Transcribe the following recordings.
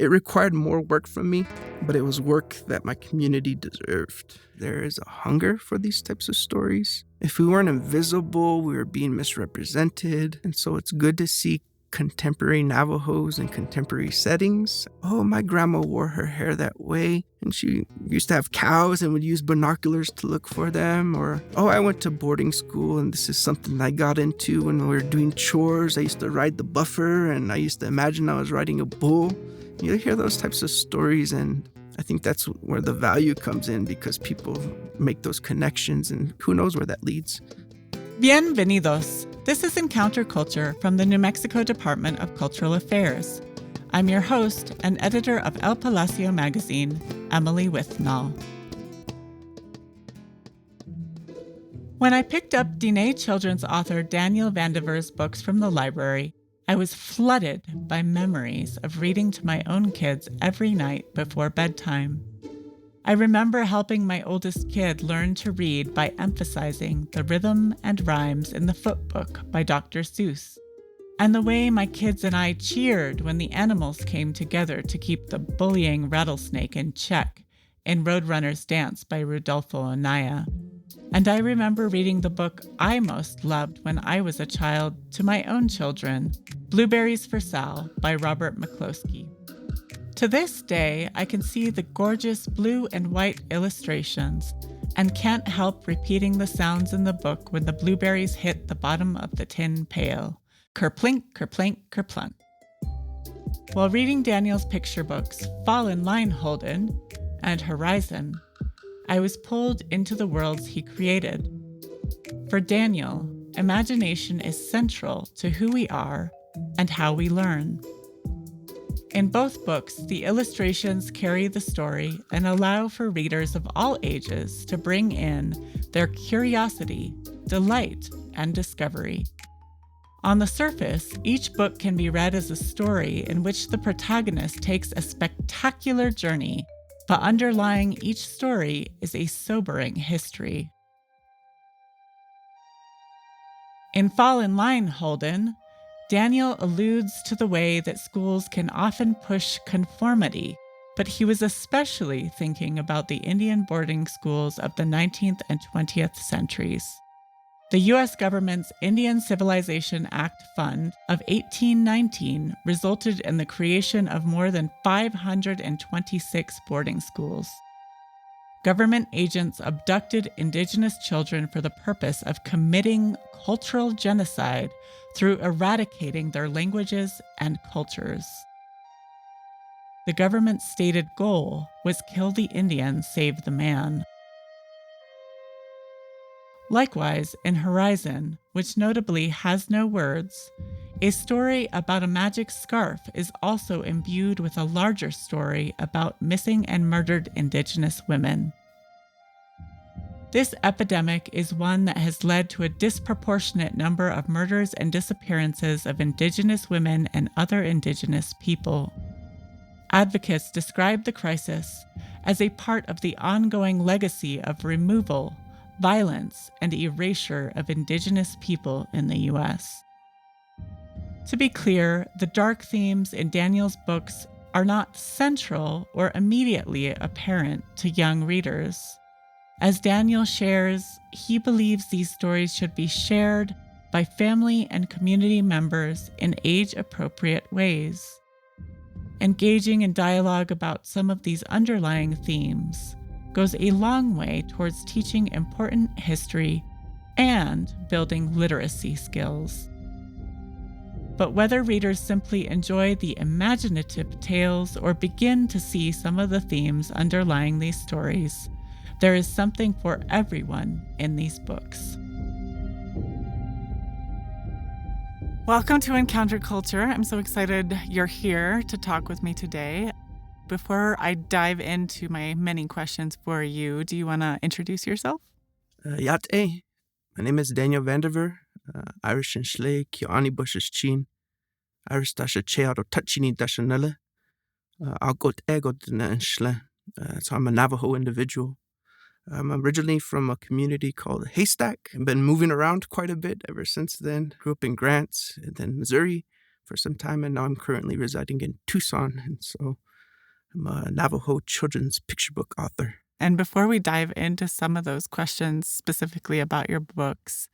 It required more work from me, but it was work that my community deserved. There is a hunger for these types of stories. If we weren't invisible, we were being misrepresented. And so it's good to see contemporary Navajos in contemporary settings. Oh, my grandma wore her hair that way, and she used to have cows and would use binoculars to look for them. Or, oh, I went to boarding school, and this is something I got into when we were doing chores. I used to ride the buffer, and I used to imagine I was riding a bull. You hear those types of stories, and I think that's where the value comes in, because people make those connections, and who knows where that leads. Bienvenidos. This is Encounter Culture from the New Mexico Department of Cultural Affairs. I'm your host and editor of El Palacio magazine, Emily Withnall. When I picked up Diné children's author Daniel Vandever's books from the library, I was flooded by memories of reading to my own kids every night before bedtime. I remember helping my oldest kid learn to read by emphasizing the rhythm and rhymes in the Footbook by Dr. Seuss, and the way my kids and I cheered when the animals came together to keep the bullying rattlesnake in check in Roadrunner's Dance by Rudolfo Anaya. And I remember reading the book I most loved when I was a child to my own children, Blueberries for Sal by Robert McCloskey. To this day, I can see the gorgeous blue and white illustrations and can't help repeating the sounds in the book when the blueberries hit the bottom of the tin pail. Kerplink, kerplink, kerplunk. While reading Daniel's picture books, Fall in Line, Holden, and Herizon, I was pulled into the worlds he created. For Daniel, imagination is central to who we are and how we learn. In both books, the illustrations carry the story and allow for readers of all ages to bring in their curiosity, delight, and discovery. On the surface, each book can be read as a story in which the protagonist takes a spectacular journey, but underlying each story is a sobering history. In Fall in Line, Holden, Daniel alludes to the way that schools can often push conformity, but he was especially thinking about the Indian boarding schools of the 19th and 20th centuries. The U.S. government's Indian Civilization Act Fund of 1819 resulted in the creation of more than 526 boarding schools. Government agents abducted Indigenous children for the purpose of committing cultural genocide through eradicating their languages and cultures. The government's stated goal was kill the Indian, save the man. Likewise, in Herizon, which notably has no words, a story about a magic scarf is also imbued with a larger story about missing and murdered Indigenous women. This epidemic is one that has led to a disproportionate number of murders and disappearances of Indigenous women and other Indigenous people. Advocates describe the crisis as a part of the ongoing legacy of removal, violence, and erasure of Indigenous people in the U.S. To be clear, the dark themes in Daniel's books are not central or immediately apparent to young readers. As Daniel shares, he believes these stories should be shared by family and community members in age-appropriate ways. Engaging in dialogue about some of these underlying themes goes a long way towards teaching important history and building literacy skills. But whether readers simply enjoy the imaginative tales or begin to see some of the themes underlying these stories, there is something for everyone in these books. Welcome to Encounter Culture. I'm so excited you're here to talk with me today. Before I dive into my many questions for you, do you want to introduce yourself? Yate. My name is Daniel Vandever, Irish and Schley, Kiani Bushes Chin, Irish Dasha Cheado Touchini Dashanella, Algot Egot and Schle. So I'm a Navajo individual. I'm originally from a community called Haystack. I've been moving around quite a bit ever since then. Grew up in Grants and then Missouri for some time, and now I'm currently residing in Tucson. And so I'm a Navajo children's picture book author. And before we dive into some of those questions specifically about your books,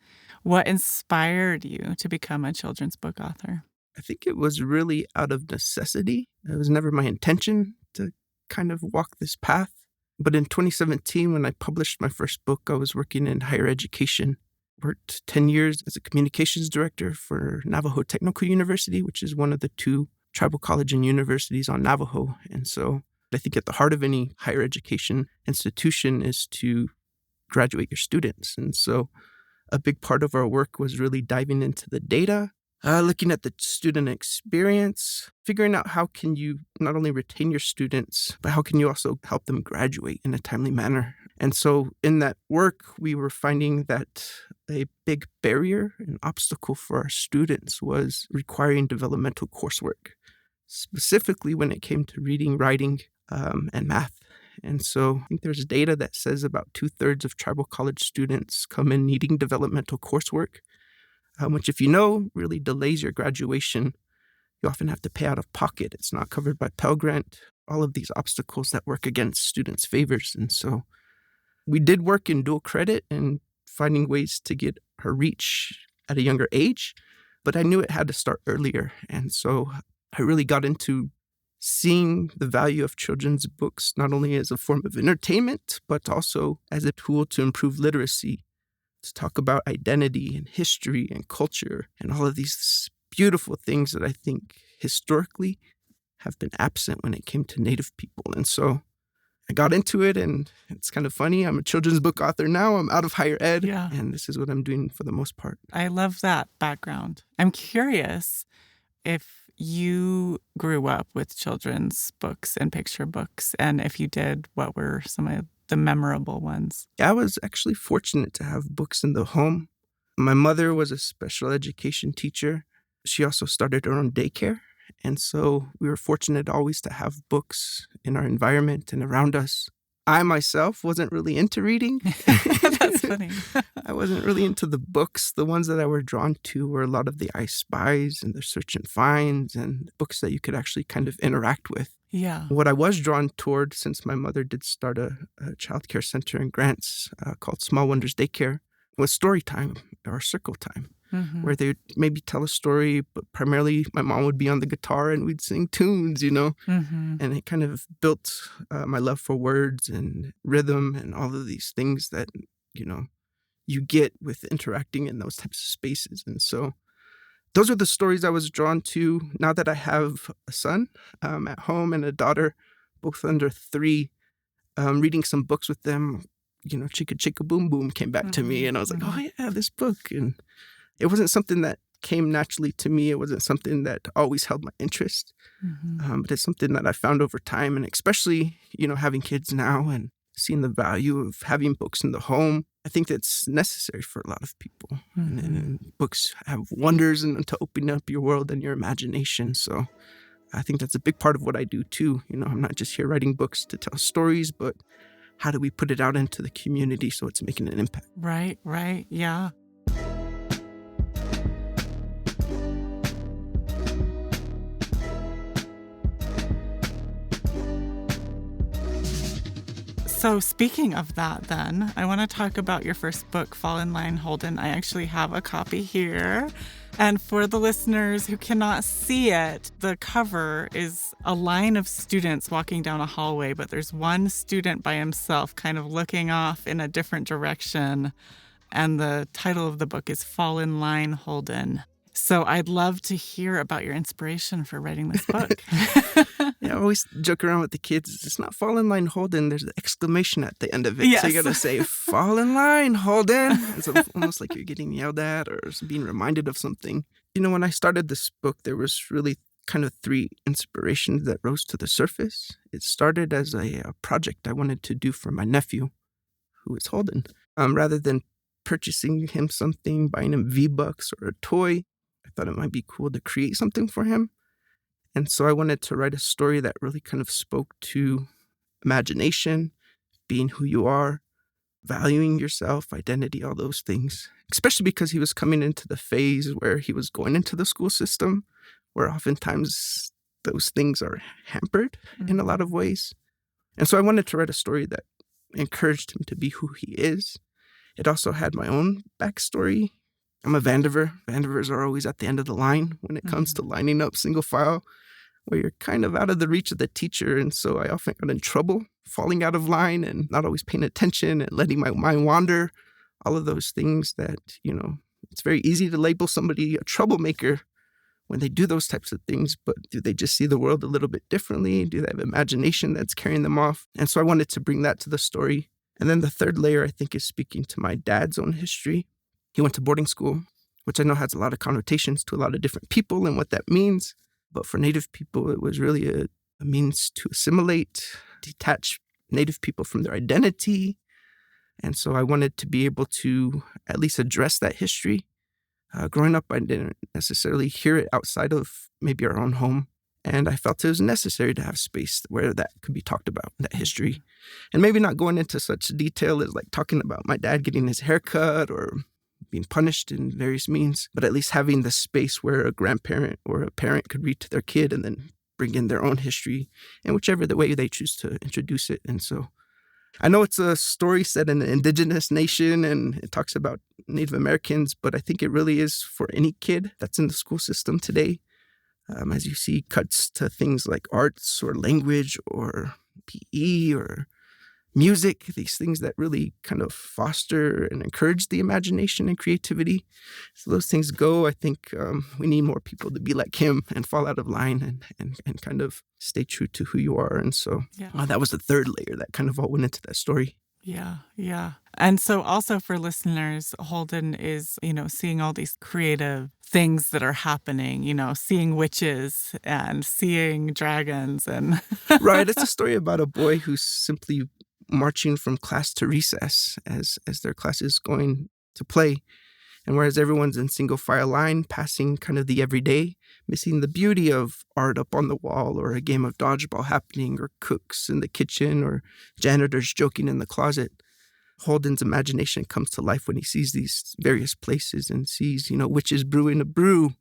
what inspired you to become a children's book author? I think it was really out of necessity. It was never my intention to kind of walk this path. But in 2017, when I published my first book, I was working in higher education. Worked 10 years as a communications director for Navajo Technical University, which is one of the two tribal college and universities on Navajo. And so I think at the heart of any higher education institution is to graduate your students. And so a big part of our work was really diving into the data, looking at the student experience, figuring out how can you not only retain your students, but how can you also help them graduate in a timely manner. And so in that work, we were finding that a big barrier, an obstacle for our students was requiring developmental coursework, specifically when it came to reading, writing, and math. And so I think there's data that says about 2/3 of tribal college students come in needing developmental coursework, which, if you know, really delays your graduation. You often have to pay out of pocket. It's not covered by Pell Grant, all of these obstacles that work against students' favors. And so we did work in dual credit and finding ways to get her reach at a younger age, but I knew it had to start earlier. And so I really got into seeing the value of children's books, not only as a form of entertainment, but also as a tool to improve literacy, to talk about identity and history and culture and all of these beautiful things that I think historically have been absent when it came to Native people. And so I got into it, and it's kind of funny. I'm a children's book author now. I'm out of higher ed, and this is what I'm doing for the most part. I love that background. I'm curious if you grew up with children's books and picture books, and if you did, what were some of the memorable ones? Yeah, I was actually fortunate to have books in the home. My mother was a special education teacher. She also started her own daycare. And so we were fortunate always to have books in our environment and around us. I myself wasn't really into reading. That's funny. I wasn't really into the books. The ones that I were drawn to were a lot of the I Spies and the Search and Finds and books that you could actually kind of interact with. Yeah. What I was drawn toward, since my mother did start a child care center in Grants called Small Wonders Daycare, was story time or circle time. Mm-hmm. Where they would maybe tell a story, but primarily my mom would be on the guitar and we'd sing tunes, Mm-hmm. And it kind of built my love for words and rhythm and all of these things that, you get with interacting in those types of spaces. And so those are the stories I was drawn to. Now that I have a son at home and a daughter, both under 3, reading some books with them, Chicka Chicka Boom Boom came back to me, and I was like, oh yeah, this book. And it wasn't something that came naturally to me. It wasn't something that always held my interest. Mm-hmm. But it's something that I found over time. And especially, having kids now and seeing the value of having books in the home, I think that's necessary for a lot of people. Mm-hmm. And books have wonders and to open up your world and your imagination. So I think that's a big part of what I do too. I'm not just here writing books to tell stories, but how do we put it out into the community so it's making an impact? Right. Yeah. So speaking of that, then, I want to talk about your first book, Fall in Line, Holden. I actually have a copy here. And for the listeners who cannot see it, the cover is a line of students walking down a hallway, but there's one student by himself kind of looking off in a different direction. And the title of the book is Fall in Line, Holden. So I'd love to hear about your inspiration for writing this book. Yeah, I always joke around with the kids. It's not fall in line, Holden. There's an exclamation at the end of it. Yes. So you got to say, fall in line, Holden. It's almost like you're getting yelled at or being reminded of something. When I started this book, there was really kind of 3 inspirations that rose to the surface. It started as a project I wanted to do for my nephew, who is Holden. Rather than purchasing him something, buying him V-Bucks or a toy, I thought it might be cool to create something for him. And so I wanted to write a story that really kind of spoke to imagination, being who you are, valuing yourself, identity, all those things, especially because he was coming into the phase where he was going into the school system, where oftentimes those things are hampered in a lot of ways. And so I wanted to write a story that encouraged him to be who he is. It also had my own backstory. I'm a Vandever. Vandevers are always at the end of the line when it comes to lining up single file, where you're kind of out of the reach of the teacher. And so I often got in trouble falling out of line and not always paying attention and letting my mind wander. All of those things that, it's very easy to label somebody a troublemaker when they do those types of things, but do they just see the world a little bit differently? Do they have imagination that's carrying them off? And so I wanted to bring that to the story. And then the third layer, I think, is speaking to my dad's own history. He went to boarding school, which I know has a lot of connotations to a lot of different people and what that means. But for Native people, it was really a means to assimilate, detach Native people from their identity. And so I wanted to be able to at least address that history. Growing up, I didn't necessarily hear it outside of maybe our own home. And I felt it was necessary to have space where that could be talked about, that history. And maybe not going into such detail as like talking about my dad getting his hair cut or being punished in various means, but at least having the space where a grandparent or a parent could read to their kid and then bring in their own history in whichever the way they choose to introduce it. And so I know it's a story set in an Indigenous nation and it talks about Native Americans, but I think it really is for any kid that's in the school system today. As you see cuts to things like arts or language or PE or music, these things that really kind of foster and encourage the imagination and creativity. So those things go. I think we need more people to be like him and fall out of line and kind of stay true to who you are. And so that was the third layer that kind of all went into that story. Yeah. And so also for listeners, Holden is, seeing all these creative things that are happening, seeing witches and seeing dragons and Right. It's a story about a boy who's simply marching from class to recess as their class is going to play. And whereas everyone's in single file line, passing kind of the everyday, missing the beauty of art up on the wall or a game of dodgeball happening or cooks in the kitchen or janitors joking in the closet, Holden's imagination comes to life when he sees these various places and sees, witches brewing a brew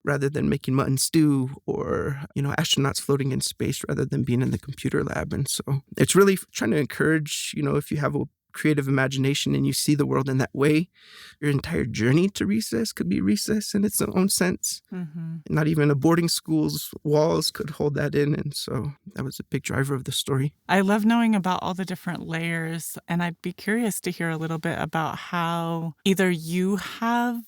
rather than making mutton stew or, astronauts floating in space rather than being in the computer lab. And so it's really trying to encourage, if you have a creative imagination and you see the world in that way, your entire journey to recess could be recess in its own sense. Not even a boarding school's walls could hold that in. And so that was a big driver of the story. I love knowing about all the different layers. And I'd be curious to hear a little bit about how either you have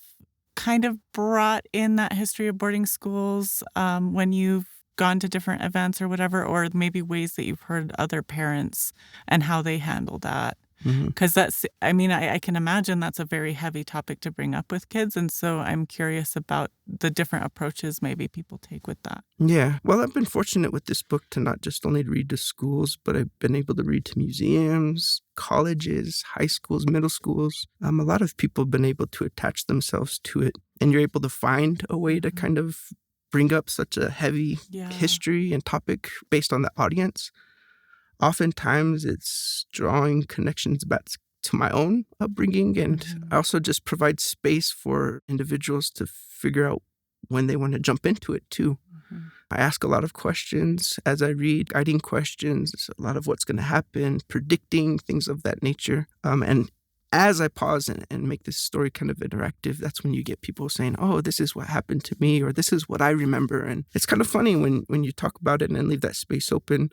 kind of brought in that history of boarding schools when you've gone to different events or whatever, or maybe ways that you've heard other parents and how they handle that. Because I can imagine that's a very heavy topic to bring up with kids. And so I'm curious about the different approaches maybe people take with that. Yeah. Well, I've been fortunate with this book to not just only read to schools, but I've been able to read to museums, colleges, high schools, middle schools. A lot of people have been able to attach themselves to it. And you're able to find a way to kind of bring up such a heavy history and topic based on the audience. Oftentimes, it's drawing connections back to my own upbringing, and I also just provide space for individuals to figure out when they want to jump into it, too. I ask a lot of questions as I read, guiding questions, a lot of what's going to happen, predicting things of that nature. And as I pause and make this story kind of interactive, that's when you get people saying, oh, this is what happened to me, or this is what I remember. And it's kind of funny when you talk about it and leave that space open.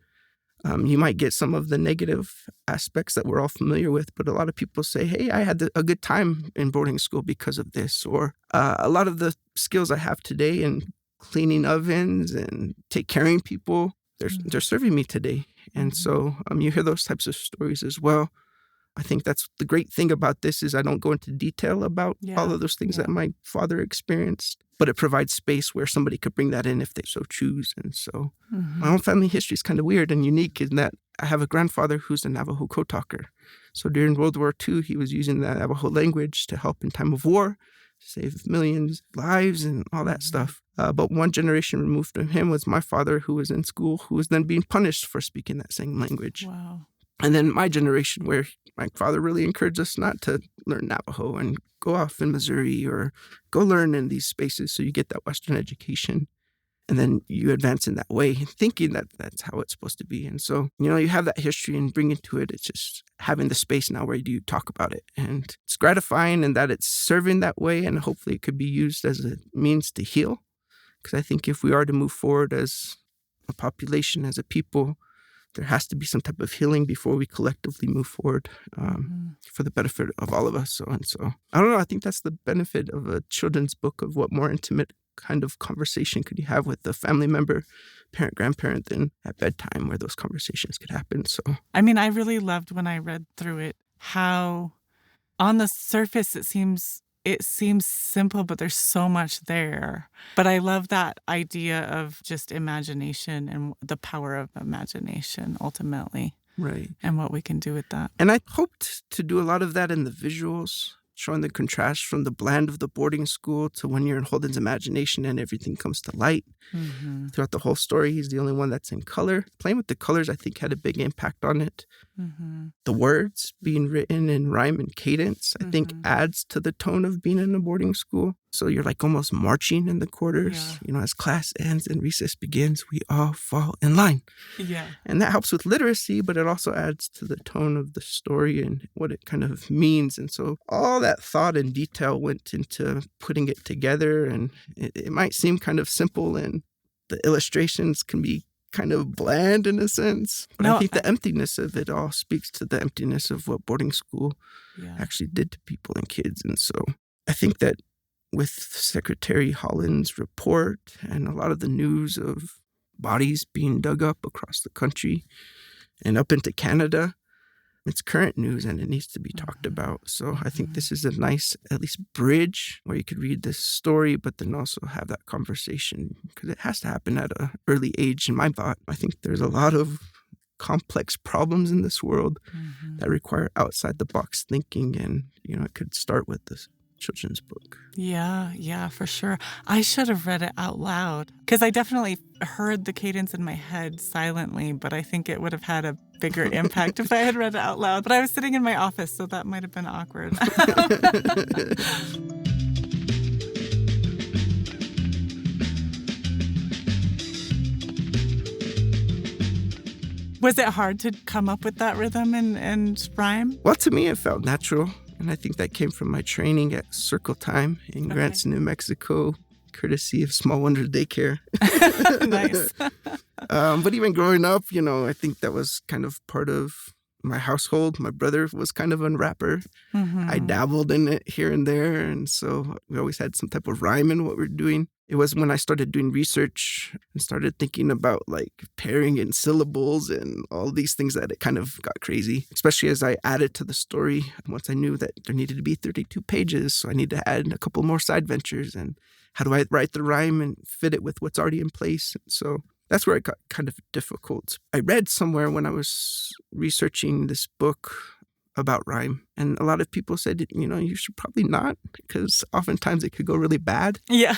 You might get some of the negative aspects that we're all familiar with, but a lot of people say, hey, I had a good time in boarding school because of this, or a lot of the skills I have today in cleaning ovens and take caring people, they're serving me today. And so you hear those types of stories as well. I think that's the great thing about this is I don't go into detail about all of those things that my father experienced, but it provides space where somebody could bring that in if they so choose. And so my own family history is kind of weird and unique in that I have a grandfather who's a Navajo code talker. So during World War II, he was using the Navajo language to help in time of war, save millions of lives and all that stuff. But one generation removed from him was my father, who was in school, who was then being punished for speaking that same language. Wow. And then my generation, where my father really encouraged us not to learn Navajo and go off in Missouri or go learn in these spaces so you get that Western education. And then you advance in that way, thinking that that's how it's supposed to be. And so, you have that history and bring it to it. It's just having the space now where you talk about it. And it's gratifying in that it's serving that way. And hopefully it could be used as a means to heal. Because I think if we are to move forward as a population, as a people, there has to be some type of healing before we collectively move forward for the benefit of all of us. So I don't know. I think that's the benefit of a children's book, of what more intimate kind of conversation could you have with a family member, parent, grandparent, than at bedtime, where those conversations could happen. So I mean, I really loved when I read through it how on the surface it seems simple, but there's so much there. But I love that idea of just imagination and the power of imagination ultimately. Right. And what we can do with that. And I hoped to do a lot of that in the visuals, showing the contrast from the bland of the boarding school to when you're in Holden's imagination and everything comes to light. Mm-hmm. Throughout the whole story, he's the only one that's in color. Playing with the colors, I think, had a big impact on it. Mm-hmm. The words being written in rhyme and cadence, I think, adds to the tone of being in a boarding school. So you're like almost marching in the quarters. Yeah. As class ends and recess begins, we all fall in line. Yeah. And that helps with literacy, but it also adds to the tone of the story and what it kind of means. And so all that thought and detail went into putting it together. And it might seem kind of simple, and the illustrations can be kind of bland in a sense. But I think the emptiness of it all speaks to the emptiness of what boarding school actually did to people and kids. And so I think that with Secretary Holden's report and a lot of the news of bodies being dug up across the country and up into Canada, it's current news and it needs to be talked about. So I think this is a nice, at least, bridge where you could read this story, but then also have that conversation, because it has to happen at an early age in my thought. I think there's a lot of complex problems in this world that require outside the box thinking, and it could start with this children's book. Yeah, for sure. I should have read it out loud, because I definitely heard the cadence in my head silently, but I think it would have had a bigger impact if I had read it out loud. But I was sitting in my office, so that might have been awkward. Was it hard to come up with that rhythm and rhyme? Well, to me, it felt natural. And I think that came from my training at Circle Time in Grants, New Mexico, courtesy of Small Wonder Daycare. Nice. But even growing up, I think that was kind of part of my household. My brother was kind of a rapper. I dabbled in it here and there. And so we always had some type of rhyme in what we're doing. It was when I started doing research and started thinking about like pairing and syllables and all these things that it kind of got crazy, especially as I added to the story. Once I knew that there needed to be 32 pages, so I needed to add a couple more side ventures. And how do I write the rhyme and fit it with what's already in place? And so that's where it got kind of difficult. I read somewhere when I was researching this book about rhyme, and a lot of people said, you should probably not, because oftentimes it could go really bad. Yeah.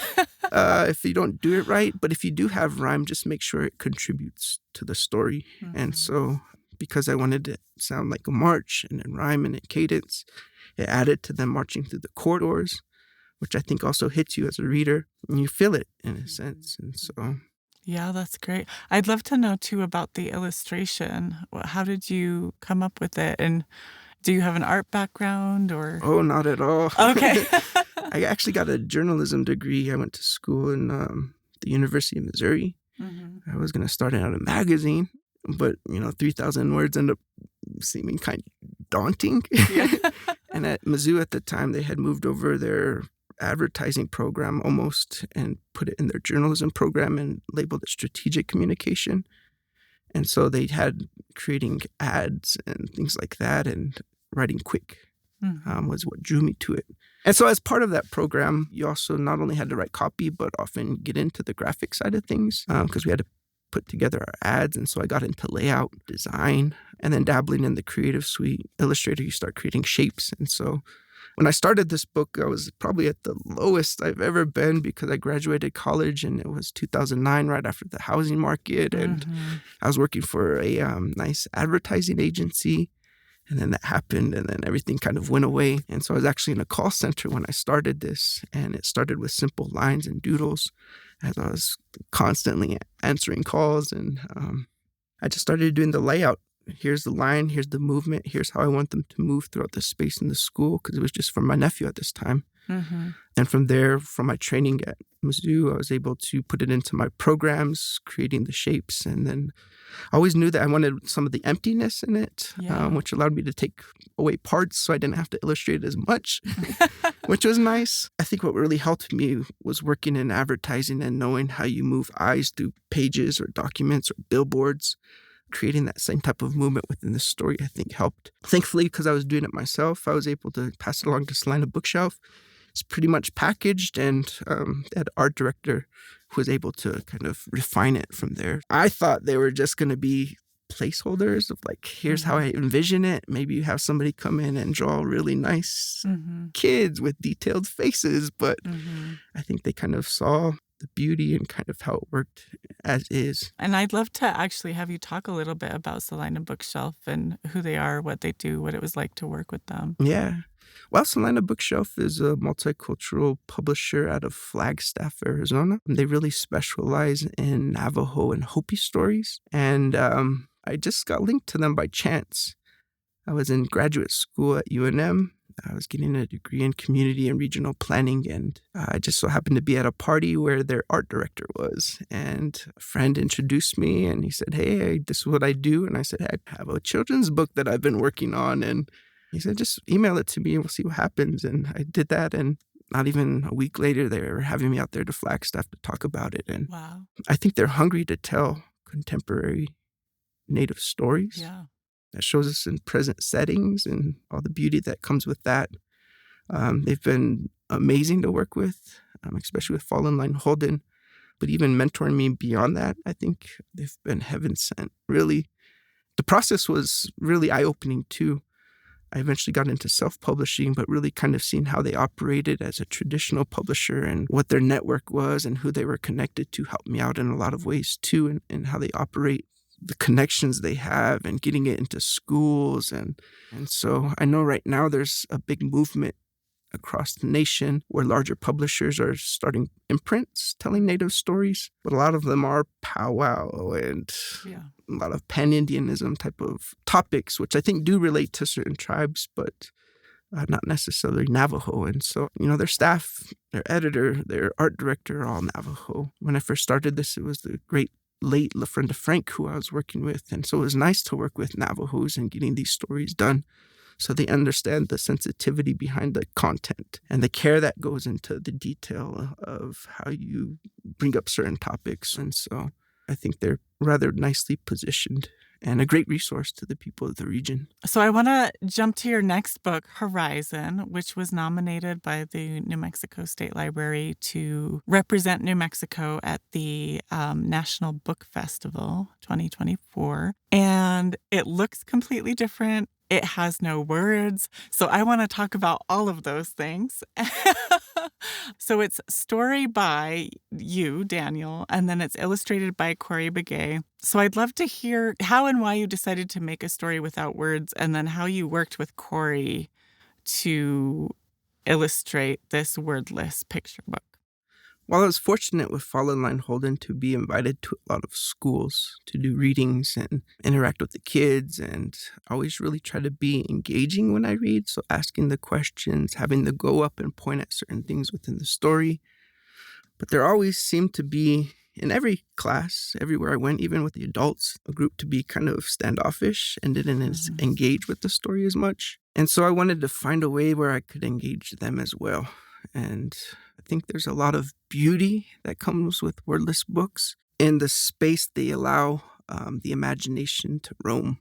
If you don't do it right. But if you do have rhyme, just make sure it contributes to the story. And so because I wanted it to sound like a march and in rhyme and in cadence, it added to them marching through the corridors, which I think also hits you as a reader, and you feel it in a sense. And so... Yeah, that's great. I'd love to know, too, about the illustration. How did you come up with it? And do you have an art background or? Oh, not at all. Okay. I actually got a journalism degree. I went to school in the University of Missouri. I was going to start out a magazine, but, 3,000 words end up seeming kind of daunting. Yeah. And at Mizzou at the time, they had moved over their advertising program almost and put it in their journalism program and labeled it strategic communication. And so they had creating ads and things like that, and writing quick was what drew me to it. And so as part of that program, you also not only had to write copy, but often get into the graphic side of things, because we had to put together our ads. And so I got into layout, design, and then dabbling in the creative suite. Illustrator, you start creating shapes. And so when I started this book, I was probably at the lowest I've ever been, because I graduated college and it was 2009, right after the housing market. And I was working for a nice advertising agency. And then that happened, and then everything kind of went away. And so I was actually in a call center when I started this, and it started with simple lines and doodles. as I was constantly answering calls. And I just started doing the layout. Here's the line, here's the movement, here's how I want them to move throughout the space in the school, because it was just for my nephew at this time. Mm-hmm. And from there, from my training at Mizzou, I was able to put it into my programs, creating the shapes. And then I always knew that I wanted some of the emptiness in it, which allowed me to take away parts so I didn't have to illustrate as much, which was nice. I think what really helped me was working in advertising and knowing how you move eyes through pages or documents or billboards. Creating that same type of movement within the story, I think, helped. Thankfully, because I was doing it myself, I was able to pass it along to Salina Bookshelf. It's pretty much packaged, and that art director who was able to kind of refine it from there. I thought they were just going to be placeholders of like, here's how I envision it. Maybe you have somebody come in and draw really nice kids with detailed faces, but I think they kind of saw the beauty and kind of how it worked as is. And I'd love to actually have you talk a little bit about Salina Bookshelf and who they are, what they do, what it was like to work with them. Yeah. Well, Salina Bookshelf is a multicultural publisher out of Flagstaff, Arizona. They really specialize in Navajo and Hopi stories. And I just got linked to them by chance. I was in graduate school at UNM. I was getting a degree in community and regional planning, and I just so happened to be at a party where their art director was. And a friend introduced me, and he said, hey, this is what I do. And I said, hey, I have a children's book that I've been working on. And he said, just email it to me and we'll see what happens. And I did that, and not even a week later, they were having me out there to Flagstaff to talk about it. And wow. I think they're hungry to tell contemporary Native stories. Yeah. That shows us in present settings and all the beauty that comes with that. They've been amazing to work with, especially with Fall in Line Holden, but even mentoring me beyond that, I think they've been heaven sent. Really, the process was really eye-opening too. I eventually got into self-publishing, but really kind of seeing how they operated as a traditional publisher and what their network was and who they were connected to helped me out in a lot of ways too, and how they operate, the connections they have, and getting it into schools. And so I know right now there's a big movement across the nation where larger publishers are starting imprints telling Native stories, but a lot of them are powwow and a lot of pan-Indianism type of topics, which I think do relate to certain tribes, but not necessarily Navajo. And so, their staff, their editor, their art director are all Navajo. When I first started this, it was the great late LaFrenda Frank who I was working with. And so it was nice to work with Navajos and getting these stories done so they understand the sensitivity behind the content and the care that goes into the detail of how you bring up certain topics. And so I think they're rather nicely positioned and a great resource to the people of the region. So I want to jump to your next book, Herizon, which was nominated by the New Mexico State Library to represent New Mexico at the National Book Festival 2024. And it looks completely different. It has no words. So I want to talk about all of those things. So it's story by you, Daniel, and then it's illustrated by Corey Begay. So I'd love to hear how and why you decided to make a story without words, and then how you worked with Corey to illustrate this wordless picture book. Well, I was fortunate with Fall in Line Holden to be invited to a lot of schools to do readings and interact with the kids, and I always really try to be engaging when I read, so asking the questions, having to go up and point at certain things within the story. But there always seemed to be, in every class, everywhere I went, even with the adults, a group to be kind of standoffish and didn't engage with the story as much. And so I wanted to find a way where I could engage them as well. And I think there's a lot of beauty that comes with wordless books. In the space, they allow the imagination to roam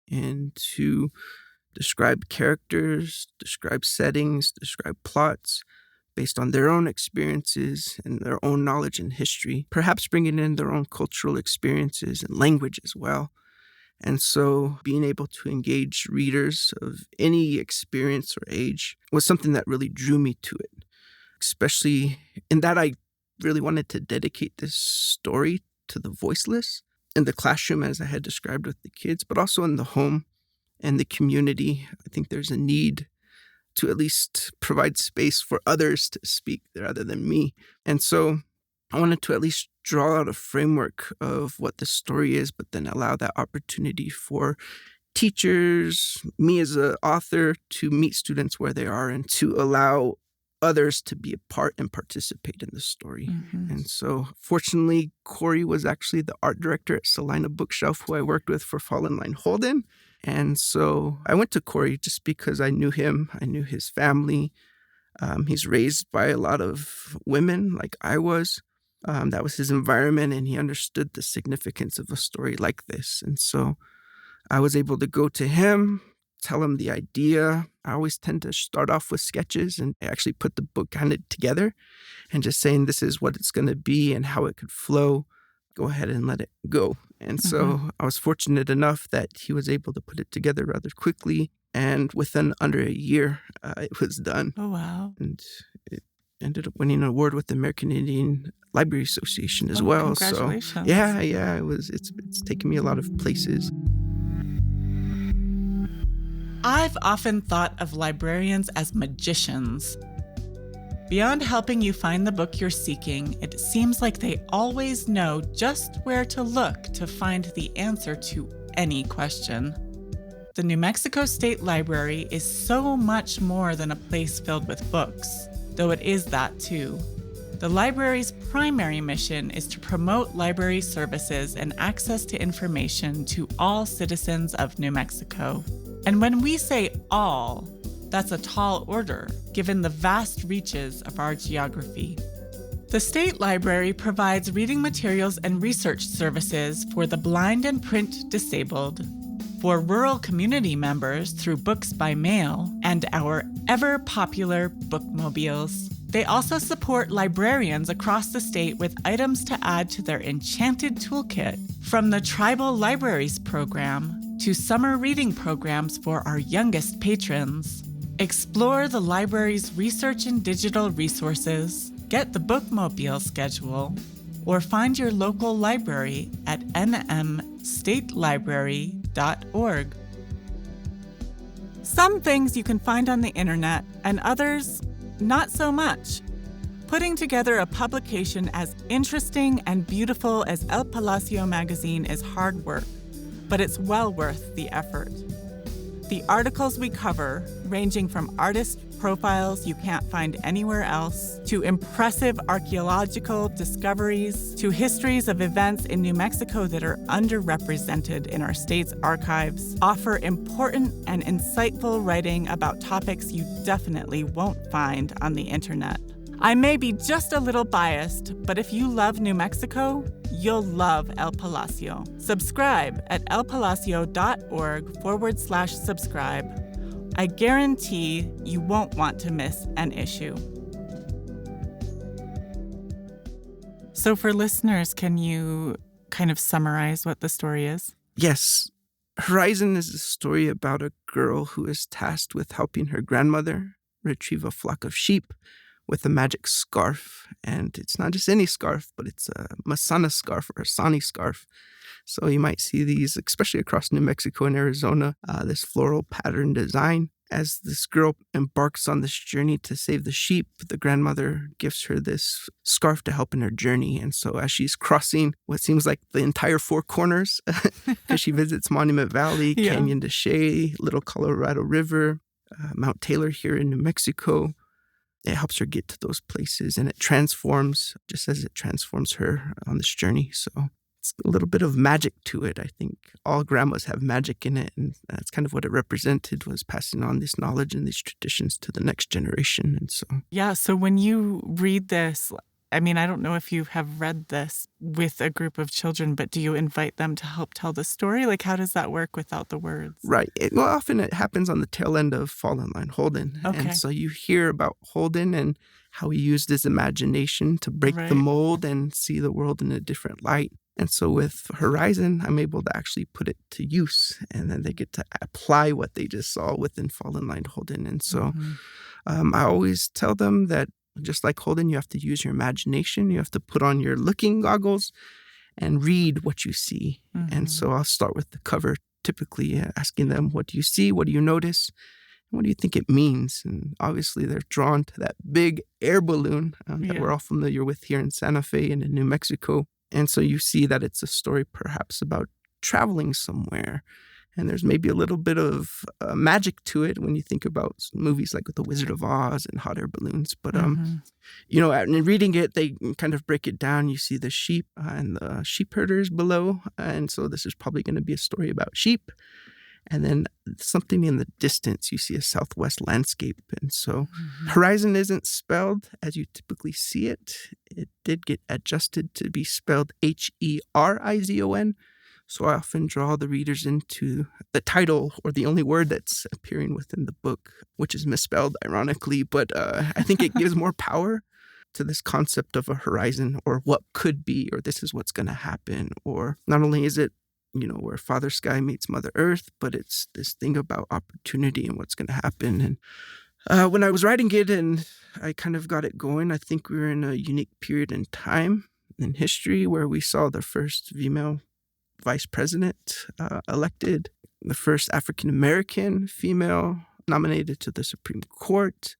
and to describe characters, describe settings, describe plots based on their own experiences and their own knowledge and history, perhaps bringing in their own cultural experiences and language as well. And so being able to engage readers of any experience or age was something that really drew me to it, especially in that I really wanted to dedicate this story to the voiceless in the classroom, as I had described with the kids, but also in the home and the community. I think there's a need to at least provide space for others to speak rather than me. And so I wanted to at least draw out a framework of what the story is, but then allow that opportunity for teachers, me as an author, to meet students where they are and to allow others to be a part and participate in the story. Mm-hmm. And so, fortunately, Corey was actually the art director at Salina Bookshelf, who I worked with for Fall in Line Holden. And so I went to Corey just because I knew him. I knew his family. He's raised by a lot of women like I was. That was his environment, and he understood the significance of a story like this. And so I was able to go to him, tell him the idea. I always tend to start off with sketches and actually put the book kind of together and just saying this is what it's going to be and how it could flow. Go ahead and let it go. And so I was fortunate enough that he was able to put it together rather quickly. And within under a year, it was done. Oh, wow. And it ended up winning an award with the American Indian Library Association as well. Congratulations. So yeah, it's taken me a lot of places. I've often thought of librarians as magicians. Beyond helping you find the book you're seeking, it seems like they always know just where to look to find the answer to any question. The New Mexico State Library is so much more than a place filled with books, though it is that too. The library's primary mission is to promote library services and access to information to all citizens of New Mexico. And when we say all, that's a tall order, given the vast reaches of our geography. The State Library provides reading materials and research services for the blind and print disabled, for rural community members through books by mail, and our ever-popular bookmobiles. They also support librarians across the state with items to add to their enchanted toolkit, from the Tribal Libraries program to summer reading programs for our youngest patrons. Explore the library's research and digital resources, get the bookmobile schedule, or find your local library at nmstatelibrary.org. Some things you can find on the internet, and others, not so much. Putting together a publication as interesting and beautiful as El Palacio magazine is hard work, but it's well worth the effort. The articles we cover, ranging from artist profiles you can't find anywhere else, to impressive archaeological discoveries, to histories of events in New Mexico that are underrepresented in our state's archives, offer important and insightful writing about topics you definitely won't find on the internet. I may be just a little biased, but if you love New Mexico, you'll love El Palacio. Subscribe at elpalacio.org/subscribe. I guarantee you won't want to miss an issue. So for listeners, can you kind of summarize what the story is? Yes. Herizon is a story about a girl who is tasked with helping her grandmother retrieve a flock of sheep with a magic scarf. And it's not just any scarf, but it's a Masana scarf or a Sani scarf. So you might see these, especially across New Mexico and Arizona, this floral pattern design. As this girl embarks on this journey to save the sheep, the grandmother gives her this scarf to help in her journey. And so as she's crossing what seems like the entire four corners, because she visits Monument Valley, Canyon de Chelly, Little Colorado River, Mount Taylor here in New Mexico, it helps her get to those places, and it transforms just as it transforms her on this journey. So it's a little bit of magic to it. I think all grandmas have magic in it, and that's kind of what it represented, was passing on this knowledge and these traditions to the next generation. And so so when you read this, I mean, I don't know if you have read this with a group of children, but do you invite them to help tell the story? Like, how does that work without the words? Right. Often it happens on the tail end of Fall in Line Holden. Okay. And so you hear about Holden and how he used his imagination to break the mold and see the world in a different light. And so with Herizon, I'm able to actually put it to use, and then they get to apply what they just saw within Fall in Line Holden. And so I always tell them that just like Holden, you have to use your imagination. You have to put on your looking goggles and read what you see. And so I'll start with the cover, typically asking them, what do you see? What do you notice? What do you think it means? And obviously they're drawn to that big air balloon that we're all familiar with here in Santa Fe and in New Mexico. And so you see that it's a story perhaps about traveling somewhere. And there's maybe a little bit of magic to it when you think about movies like The Wizard of Oz and hot air balloons. But, you know, in reading it, they kind of break it down. You see the sheep and the sheep herders below. And so this is probably going to be a story about sheep. And then something in the distance, you see a southwest landscape. And so Herizon isn't spelled as you typically see it. It did get adjusted to be spelled Herizon. So I often draw the readers into the title or the only word that's appearing within the book, which is misspelled, ironically. But I think it gives more power to this concept of a horizon, or what could be, or this is what's going to happen. Or not only is it, you know, where Father Sky meets Mother Earth, but it's this thing about opportunity and what's going to happen. And when I was writing it and I kind of got it going, I think we were in a unique period in time in history where we saw the first female vice president elected, the first African-American female nominated to the Supreme Court.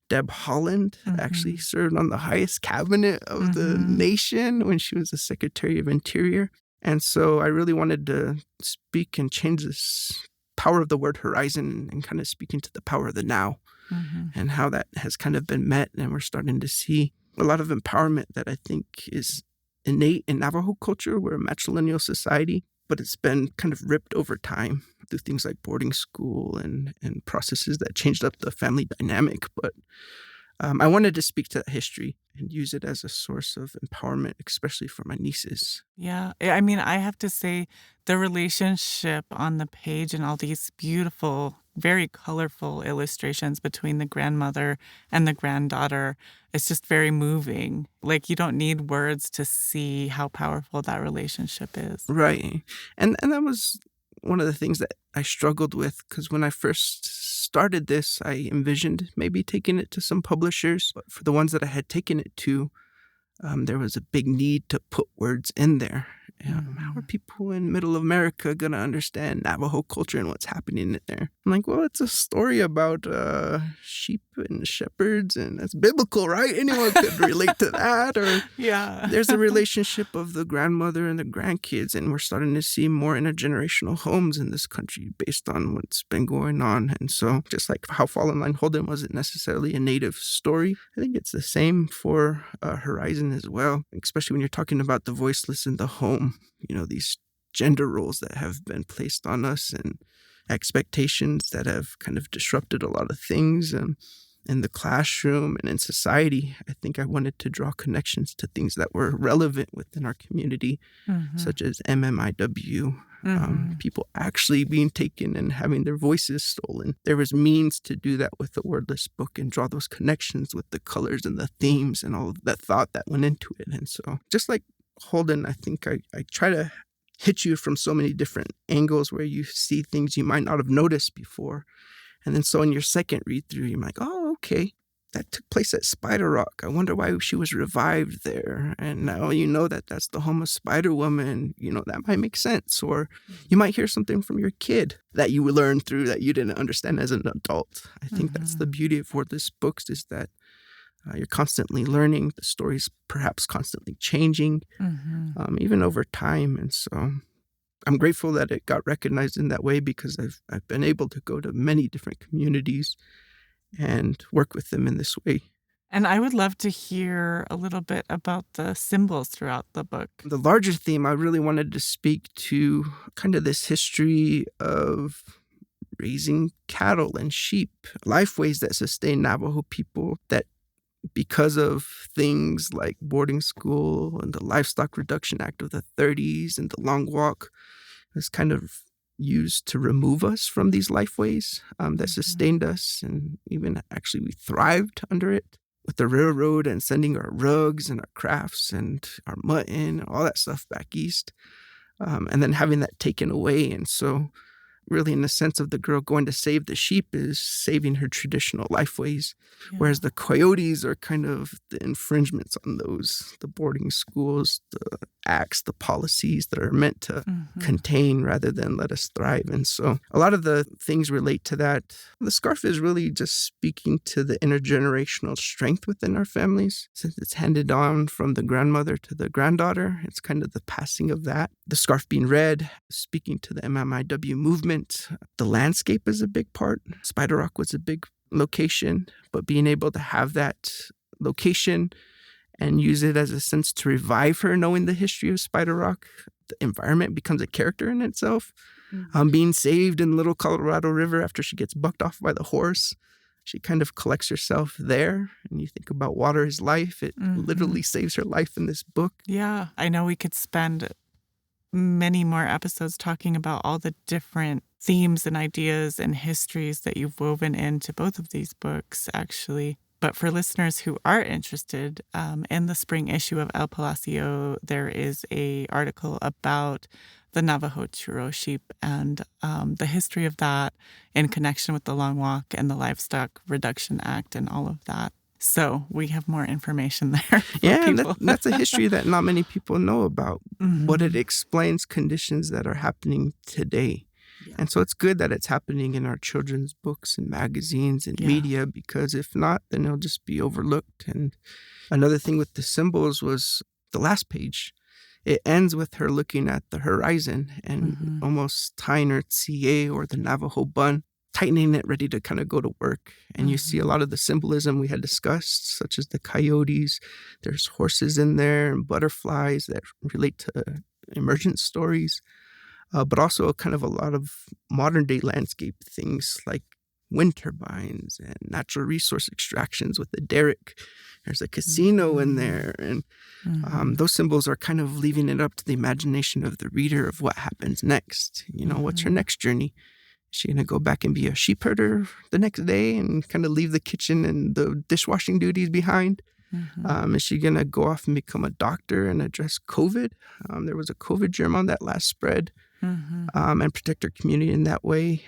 Deb Holland actually served on the highest cabinet of the nation when she was the Secretary of Interior. And so I really wanted to speak and change this power of the word horizon and kind of speak into the power of the now and how that has kind of been met. And we're starting to see a lot of empowerment that I think is innate in Navajo culture. We're a matrilineal society, but it's been kind of ripped over time through things like boarding school and processes that changed up the family dynamic. But I wanted to speak to that history and use it as a source of empowerment, especially for my nieces. Yeah. I mean, I have to say the relationship on the page and all these beautiful, very colorful illustrations between the grandmother and the granddaughter, it's just very moving. Like, you don't need words to see how powerful that relationship is. Right. And that was one of the things that I struggled with, because when I first started this, I envisioned maybe taking it to some publishers. But for the ones that I had taken it to, there was a big need to put words in there. How are people in middle America going to understand Navajo culture and what's happening in there? I'm like, well, it's a story about sheep and shepherds, and that's biblical, right? Anyone could relate to that. Or there's a relationship of the grandmother and the grandkids, and we're starting to see more intergenerational homes in this country based on what's been going on. And so just like how Fallen Line Holden wasn't necessarily a native story, I think it's the same for Herizon as well, especially when you're talking about the voiceless in the home. You know, these gender roles that have been placed on us and expectations that have kind of disrupted a lot of things in the classroom and in society. I think I wanted to draw connections to things that were relevant within our community, such as MMIW, people actually being taken and having their voices stolen. There was means to do that with the wordless book and draw those connections with the colors and the themes and all of that thought that went into it. And so just like Holden, I think I try to hit you from so many different angles where you see things you might not have noticed before. And then so in your second read through, you're like, oh, okay, that took place at Spider Rock. I wonder why she was revived there. And now you know that that's the home of Spider Woman. You know, that might make sense. Or you might hear something from your kid that you learned through that you didn't understand as an adult. I think that's the beauty of wordless books, is that you're constantly learning. The story's perhaps constantly changing, even over time. And so I'm grateful that it got recognized in that way, because I've been able to go to many different communities and work with them in this way. And I would love to hear a little bit about the symbols throughout the book. The larger theme, I really wanted to speak to kind of this history of raising cattle and sheep, lifeways that sustain Navajo people, that because of things like boarding school and the Livestock Reduction Act of the 30s and the Long Walk, was kind of used to remove us from these lifeways that sustained us. And even actually we thrived under it, with the railroad and sending our rugs and our crafts and our mutton and all that stuff back east, and then having that taken away. And so really in the sense of the girl going to save the sheep is saving her traditional life ways, whereas the coyotes are kind of the infringements on those, the boarding schools, the acts, the policies that are meant to contain rather than let us thrive. And so a lot of the things relate to that. The scarf is really just speaking to the intergenerational strength within our families. Since it's handed on from the grandmother to the granddaughter, it's kind of the passing of that. The scarf being red, speaking to the MMIW movement. The landscape is a big part. Spider Rock was a big location, but being able to have that location and use it as a sense to revive her, knowing the history of Spider Rock, the environment becomes a character in itself. Being saved in Little Colorado River after she gets bucked off by the horse, she kind of collects herself there. And you think about water is life. It literally saves her life in this book. Yeah, I know we could spend many more episodes talking about all the different themes and ideas and histories that you've woven into both of these books, actually. But for listeners who are interested, in the spring issue of El Palacio, there is an article about the Navajo churro sheep and the history of that in connection with the Long Walk and the Livestock Reduction Act and all of that. So we have more information there. Yeah, that's a history that not many people know about, but it explains conditions that are happening today. Yeah. And so it's good that it's happening in our children's books and magazines and media, because if not, then it'll just be overlooked. And another thing with the symbols was the last page. It ends with her looking at the horizon and almost tying her tsie or the Navajo bun, tightening it, ready to kind of go to work. And you see a lot of the symbolism we had discussed, such as the coyotes. There's horses in there and butterflies that relate to emergent stories, but also kind of a lot of modern day landscape things like wind turbines and natural resource extractions with the derrick. There's a casino in there. And those symbols are kind of leaving it up to the imagination of the reader of what happens next. You know, what's her next journey? Is she going to go back and be a sheep herder the next day and kind of leave the kitchen and the dishwashing duties behind? Is she going to go off and become a doctor and address COVID? There was a COVID germ on that last spread, and protect her community in that way.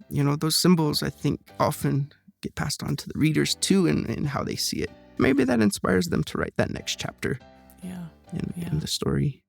You know, those symbols, I think, often get passed on to the readers, too, in how they see it. Maybe that inspires them to write that next chapter in the story.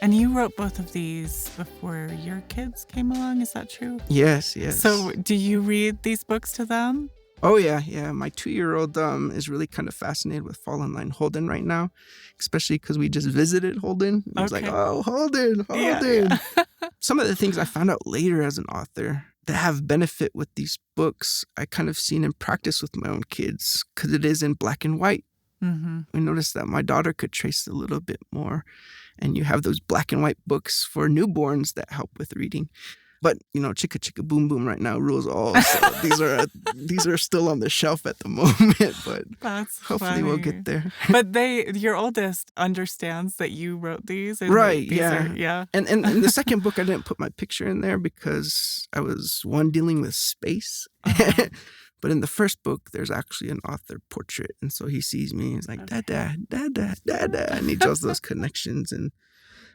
And you wrote both of these before your kids came along, is that true? Yes. So do you read these books to them? Oh, yeah. My 2-year-old is really kind of fascinated with Fall in Line Holden right now, especially because we just visited Holden. He was like, oh, Holden. Yeah. Some of the things I found out later as an author that have benefit with these books, I kind of seen in practice with my own kids because it is in black and white. I noticed that my daughter could trace a little bit more. And you have those black and white books for newborns that help with reading. But, you know, Chicka Chicka Boom Boom right now rules all. So these are still on the shelf at the moment, but hopefully we'll get there. But your oldest understands that you wrote these. Right, yeah. And in the second book, I didn't put my picture in there because I was, dealing with space. But in the first book, there's actually an author portrait. And so he sees me and he's like, Dada. And he draws those connections. And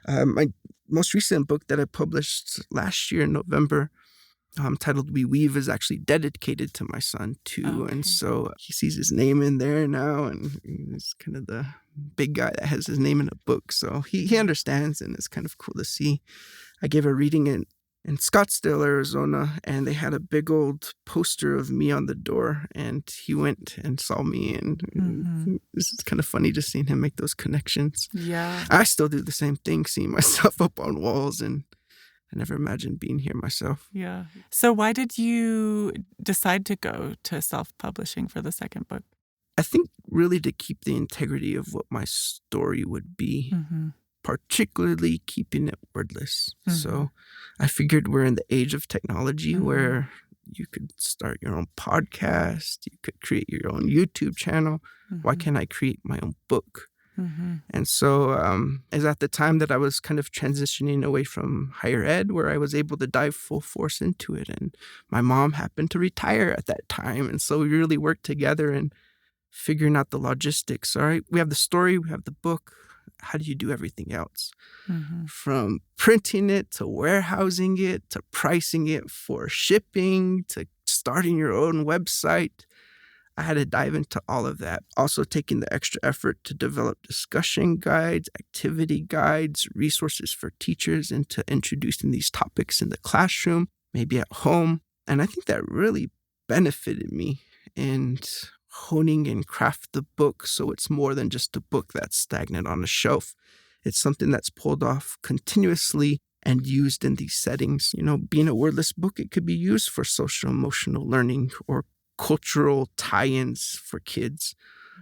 my most recent book that I published last year in November, titled We Weave, is actually dedicated to my son, too. And so he sees his name in there now. And he's kind of the big guy that has his name in a book. So he understands, and it's kind of cool to see. I gave a reading in Scottsdale, Arizona, and they had a big old poster of me on the door, and he went and saw me, and this is kind of funny just seeing him make those connections. Yeah. I still do the same thing, seeing myself up on walls, and I never imagined being here myself. Yeah. So why did you decide to go to self-publishing for the second book? I think really to keep the integrity of what my story would be. Particularly keeping it wordless. So I figured we're in the age of technology where you could start your own podcast, you could create your own YouTube channel. Why can't I create my own book? And so it was at the time that I was kind of transitioning away from higher ed where I was able to dive full force into it. And my mom happened to retire at that time. And so we really worked together in figuring out the logistics. All right, we have the story, we have the book. How do you do everything else? From printing it to warehousing it to pricing it for shipping to starting your own website. I had to dive into all of that. Also taking the extra effort to develop discussion guides, activity guides, resources for teachers into introducing these topics in the classroom, maybe at home. And I think that really benefited me in honing and craft the book so it's more than just a book that's stagnant on a shelf. It's something that's pulled off continuously and used in these settings. You know, being a wordless book, it could be used for social emotional learning or cultural tie-ins for kids.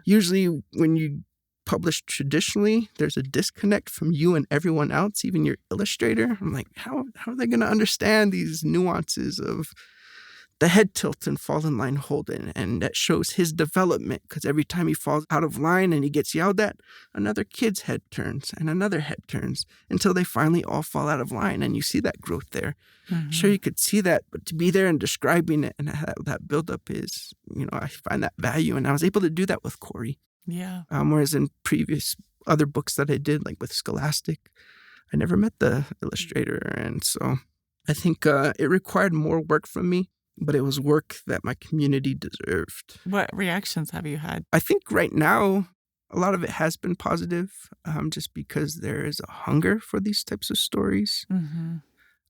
Usually when you publish traditionally, there's a disconnect from you and everyone else, even your illustrator. I'm like, how are they going to understand these nuances of the head tilt and fall in line Holden? And that shows his development because every time he falls out of line and he gets yelled at, another kid's head turns and another head turns until they finally all fall out of line. And you see that growth there. Sure, you could see that, but to be there and describing it and how that buildup is, you know, I find that value. And I was able to do that with Corey. Yeah. Whereas in previous other books that I did, like with Scholastic, I never met the illustrator. And so I think it required more work from me, but it was work that my community deserved. What reactions have you had? I think right now, a lot of it has been positive, just because there is a hunger for these types of stories.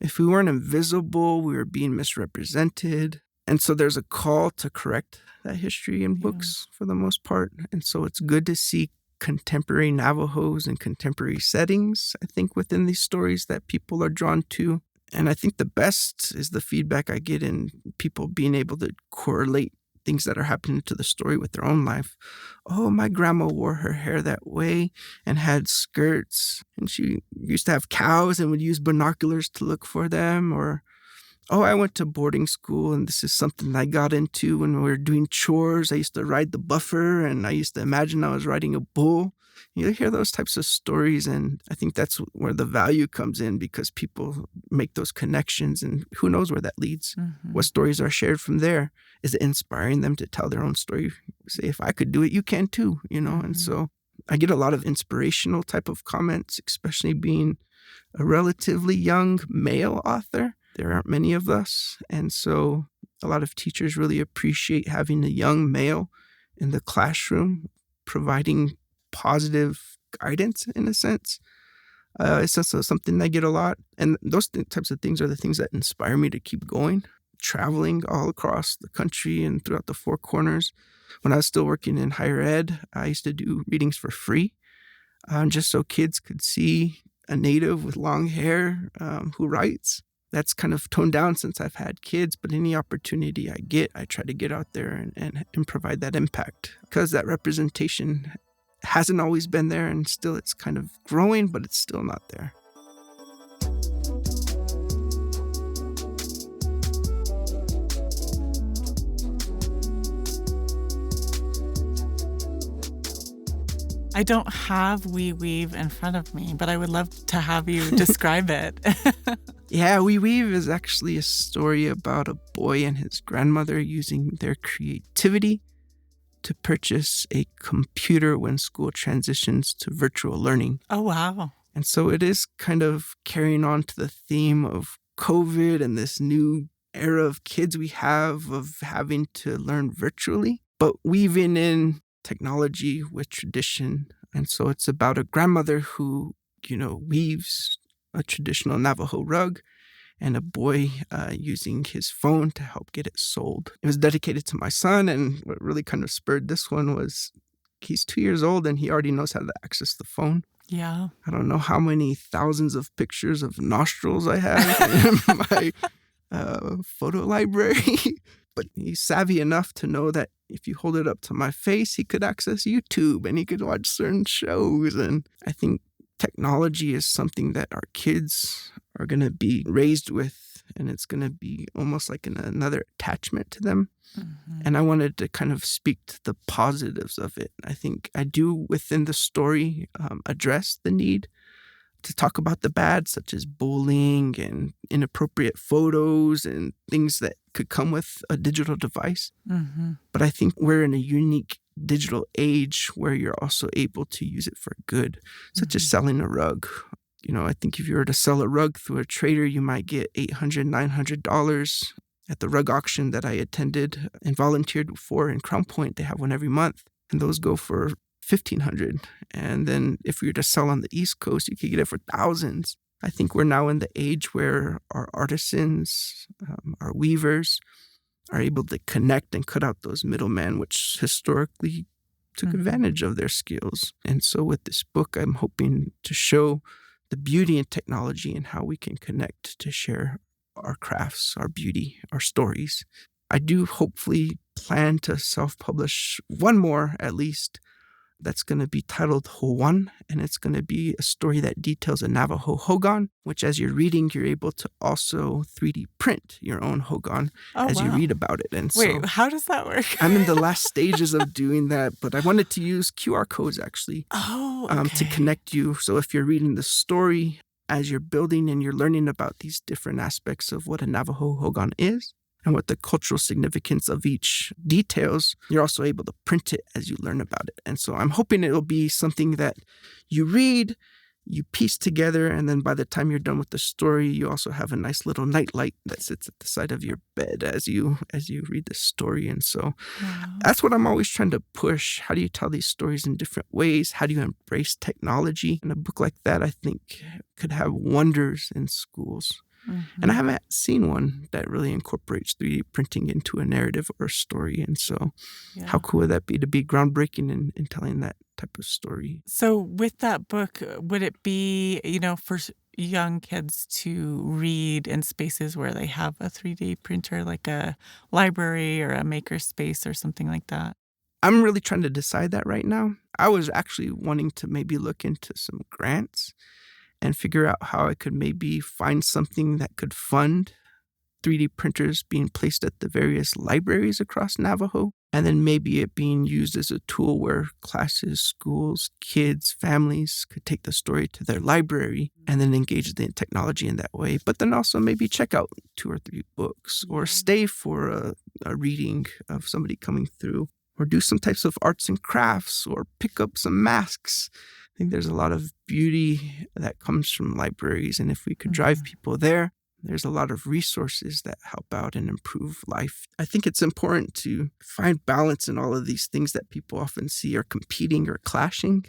If we weren't invisible, we were being misrepresented. And so there's a call to correct that history in books for the most part. And so it's good to see contemporary Navajos and contemporary settings, I think, within these stories that people are drawn to. And I think the best is the feedback I get in people being able to correlate things that are happening to the story with their own life. Oh, my grandma wore her hair that way and had skirts, and she used to have cows and would use binoculars to look for them. Or, oh, I went to boarding school and this is something I got into when we were doing chores. I used to ride the buffer and I used to imagine I was riding a bull. You hear those types of stories, and I think that's where the value comes in because people make those connections, and who knows where that leads. What stories are shared from there? Is it inspiring them to tell their own story? Say, if I could do it, you can too, you know? And so I get a lot of inspirational type of comments, especially being a relatively young male author. There aren't many of us. And so a lot of teachers really appreciate having a young male in the classroom providing positive guidance in a sense. It's also something I get a lot. And those types of things are the things that inspire me to keep going, traveling all across the country and throughout the Four Corners. When I was still working in higher ed, I used to do readings for free, just so kids could see a native with long hair who writes. That's kind of toned down since I've had kids, but any opportunity I get, I try to get out there and provide that impact because that representation hasn't always been there, and still it's kind of growing, but it's still not there. I don't have We Weave in front of me, but I would love to have you describe it. Yeah, We Weave is actually a story about a boy and his grandmother using their creativity to purchase a computer when school transitions to virtual learning. Oh, wow. And so it is kind of carrying on to the theme of COVID and this new era of kids we have of having to learn virtually, but weaving in technology with tradition. And so it's about a grandmother who, weaves a traditional Navajo rug and a boy using his phone to help get it sold. It was dedicated to my son, and what really kind of spurred this one was he's 2 years old and he already knows how to access the phone. Yeah. I don't know how many thousands of pictures of nostrils I have in my photo library, but he's savvy enough to know that if you hold it up to my face, he could access YouTube and he could watch certain shows. And I think technology is something that our kids are going to be raised with and it's going to be almost like another attachment to them. Mm-hmm. And I wanted to kind of speak to the positives of it. I think I do within the story address the need to talk about the bad, such as bullying and inappropriate photos and things that could come with a digital device. Mm-hmm. But I think we're in a unique digital age where you're also able to use it for good, such as selling a rug. I think if you were to sell a rug through a trader, you might get $800, $900 at the rug auction that I attended and volunteered for in Crown Point. They have one every month, and those go for $1,500. And then if we were to sell on the East Coast, you could get it for thousands. I think we're now in the age where our artisans, our weavers, are able to connect and cut out those middlemen, which historically took advantage of their skills. And so with this book, I'm hoping to show the beauty in technology and how we can connect to share our crafts, our beauty, our stories. I do hopefully plan to self-publish one more at least that's going to be titled Howan, and it's going to be a story that details a Navajo hogan, which as you're reading, you're able to also 3D print your own hogan you read about it. And Wait, how does that work? I'm in the last stages of doing that, but I wanted to use QR codes actually to connect you. So if you're reading the story as you're building and you're learning about these different aspects of what a Navajo hogan is, and what the cultural significance of each details, you're also able to print it as you learn about it. And so I'm hoping it'll be something that you read, you piece together, and then by the time you're done with the story, you also have a nice little nightlight that sits at the side of your bed as you read the story. And so that's what I'm always trying to push. How do you tell these stories in different ways? How do you embrace technology? And a book like that, I think, could have wonders in schools. Mm-hmm. And I haven't seen one that really incorporates 3D printing into a narrative or a story. And so how cool would that be to be groundbreaking in telling that type of story? So with that book, would it be, for young kids to read in spaces where they have a 3D printer, like a library or a maker space or something like that? I'm really trying to decide that right now. I was actually wanting to maybe look into some grants and figure out how I could maybe find something that could fund 3D printers being placed at the various libraries across Navajo, and then maybe it being used as a tool where classes, schools, kids, families could take the story to their library and then engage the technology in that way. But then also maybe check out 2 or 3 books or stay for a reading of somebody coming through, or do some types of arts and crafts, or pick up some masks. I think there's a lot of beauty that comes from libraries, and if we could drive people there, there's a lot of resources that help out and improve life. I think it's important to find balance in all of these things that people often see are competing or clashing.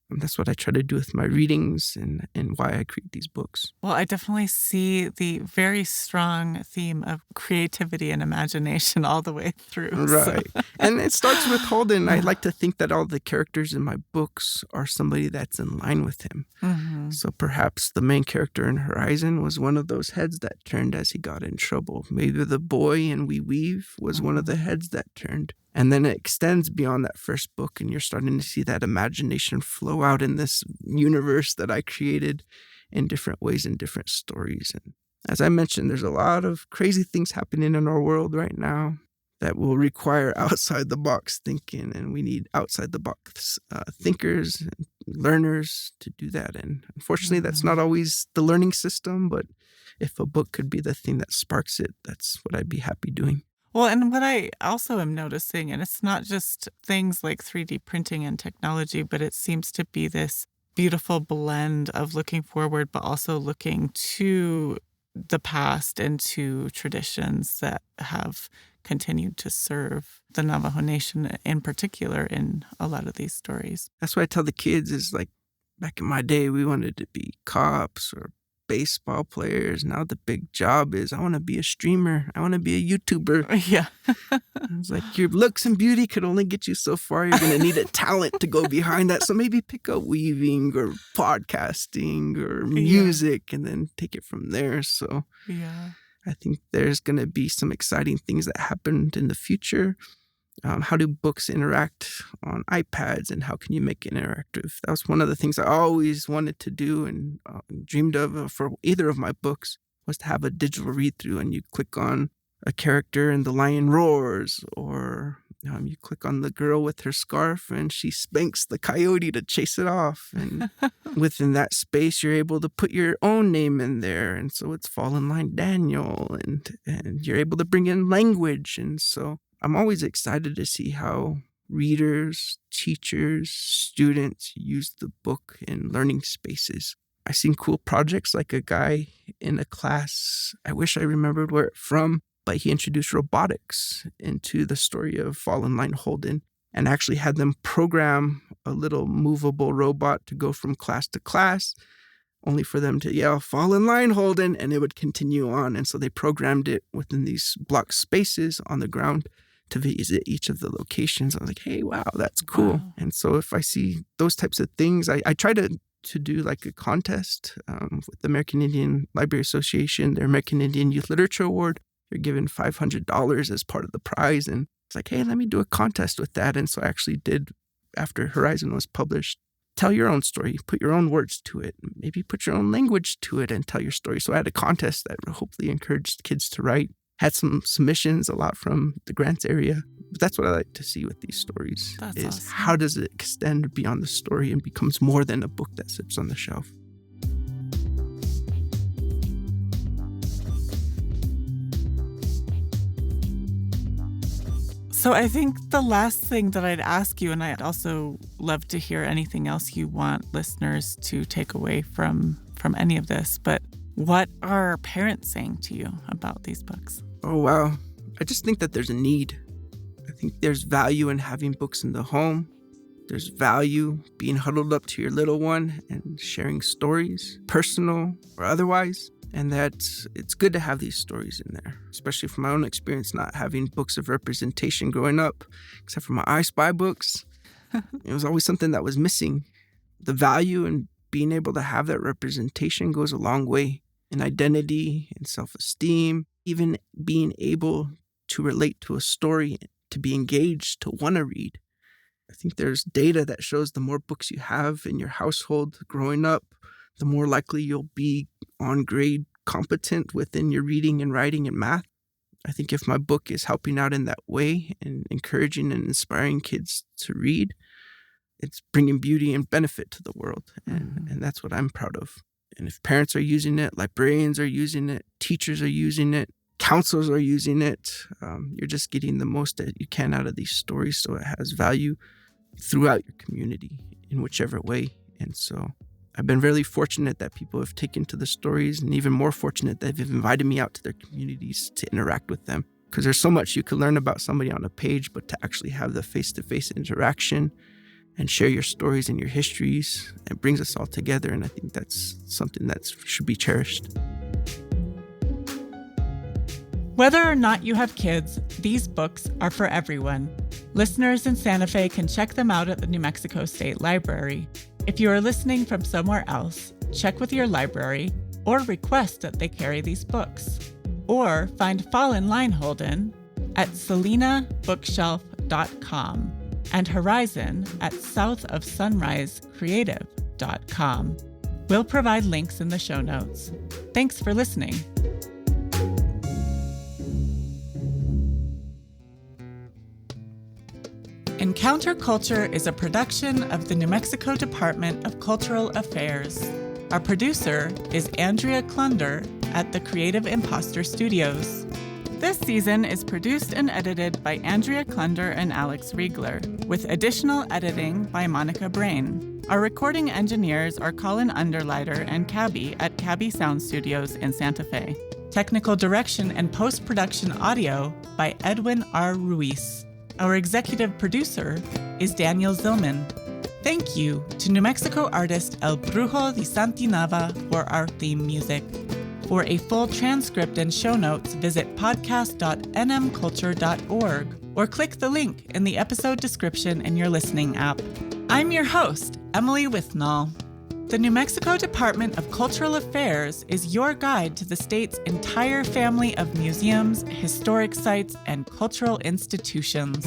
And that's what I try to do with my readings and why I create these books. Well, I definitely see the very strong theme of creativity and imagination all the way through. Right. So. And it starts with Holden. I like to think that all the characters in my books are somebody that's in line with him. Mm-hmm. So perhaps the main character in Herizon was one of those heads that turned as he got in trouble. Maybe the boy in We Weave was one of the heads that turned. And then it extends beyond that first book, and you're starting to see that imagination flow out in this universe that I created in different ways in different stories. And as I mentioned, there's a lot of crazy things happening in our world right now that will require outside-the-box thinking, and we need outside-the-box thinkers and learners to do that. And unfortunately, that's not always the learning system, but if a book could be the thing that sparks it, that's what I'd be happy doing. Well, and what I also am noticing, and it's not just things like 3D printing and technology, but it seems to be this beautiful blend of looking forward, but also looking to the past and to traditions that have continued to serve the Navajo Nation in particular in a lot of these stories. That's what I tell the kids is like, back in my day, we wanted to be cops or baseball players. Now the big job is I want to be a streamer. I want to be a YouTuber. Yeah. It's like your looks and beauty could only get you so far. You're going to need a talent to go behind that. So maybe pick up weaving or podcasting or music and then take it from there. So I think there's going to be some exciting things that happened in the future. How do books interact on iPads, and how can you make it interactive? That was one of the things I always wanted to do and dreamed of for either of my books. was to have a digital read-through, and you click on a character and the lion roars, or you click on the girl with her scarf and she spanks the coyote to chase it off. And within that space, you're able to put your own name in there. And so it's Fall in Line Daniel, and you're able to bring in language. And so I'm always excited to see how readers, teachers, students use the book in learning spaces. I've seen cool projects like a guy in a class, I wish I remembered where it's from, but he introduced robotics into the story of Fall in Line Holden and actually had them program a little movable robot to go from class to class, only for them to yell, "Fall in line, Holden," and it would continue on. And so they programmed it within these block spaces on the ground to visit each of the locations. I was like, hey, wow, that's cool. Wow. And so if I see those types of things, I try to do like a contest with the American Indian Library Association, their American Indian Youth Literature Award. You're given $500 as part of the prize. And it's like, hey, let me do a contest with that. And so I actually did, after Herizon was published, tell your own story, put your own words to it, maybe put your own language to it and tell your story. So I had a contest that hopefully encouraged kids to write. Had some submissions, a lot from the grants area. But that's what I like to see with these stories. That's is awesome. How does it extend beyond the story and becomes more than a book that sits on the shelf? So I think the last thing that I'd ask you, and I'd also love to hear anything else you want listeners to take away from any of this, but what are parents saying to you about these books? Oh, wow. I just think that there's a need. I think there's value in having books in the home. There's value being huddled up to your little one and sharing stories, personal or otherwise. And that it's good to have these stories in there, especially from my own experience, not having books of representation growing up, except for my I Spy books. It was always something that was missing. The value in being able to have that representation goes a long way in identity and self-esteem, even being able to relate to a story, to be engaged, to want to read. I think there's data that shows the more books you have in your household growing up, the more likely you'll be on grade competent within your reading and writing and math. I think if my book is helping out in that way and encouraging and inspiring kids to read, it's bringing beauty and benefit to the world. And that's what I'm proud of. And if parents are using it, librarians are using it, teachers are using it, counselors are using it, you're just getting the most that you can out of these stories so it has value throughout your community in whichever way. And so I've been really fortunate that people have taken to the stories, and even more fortunate that they've invited me out to their communities to interact with them. Because there's so much you could learn about somebody on a page, but to actually have the face-to-face interaction and share your stories and your histories, it brings us all together. And I think that's something that should be cherished. Whether or not you have kids, these books are for everyone. Listeners in Santa Fe can check them out at the New Mexico State Library. If you are listening from somewhere else, check with your library or request that they carry these books. Or find Fall in Line Holden at selenabookshelf.com and Herizon at southofsunrisecreative.com. We'll provide links in the show notes. Thanks for listening. Encounter Culture is a production of the New Mexico Department of Cultural Affairs. Our producer is Andrea Klunder at the Creative Imposter Studios. This season is produced and edited by Andrea Klunder and Alex Riegler, with additional editing by Monica Brain. Our recording engineers are Colin Underleiter and Cabby at Cabby Sound Studios in Santa Fe. Technical direction and post-production audio by Edwin R. Ruiz. Our executive producer is Daniel Zillman. Thank you to New Mexico artist El Brujo de Santinava for our theme music. For a full transcript and show notes, visit podcast.nmculture.org or click the link in the episode description in your listening app. I'm your host, Emily Withnall. The New Mexico Department of Cultural Affairs is your guide to the state's entire family of museums, historic sites, and cultural institutions.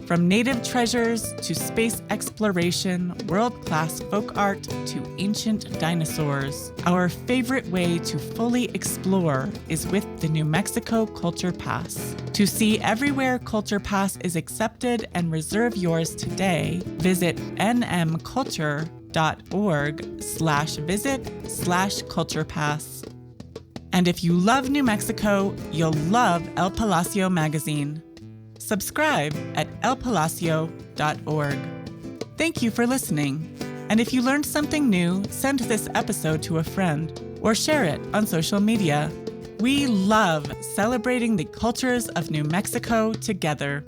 From native treasures to space exploration, world-class folk art to ancient dinosaurs, our favorite way to fully explore is with the New Mexico Culture Pass. To see everywhere Culture Pass is accepted and reserve yours today, visit nmculture.org/visit/culturepass. And if you love New Mexico, you'll love El Palacio magazine. Subscribe at elpalacio.org. Thank you for listening. And if you learned something new, send this episode to a friend or share it on social media. We love celebrating the cultures of New Mexico together.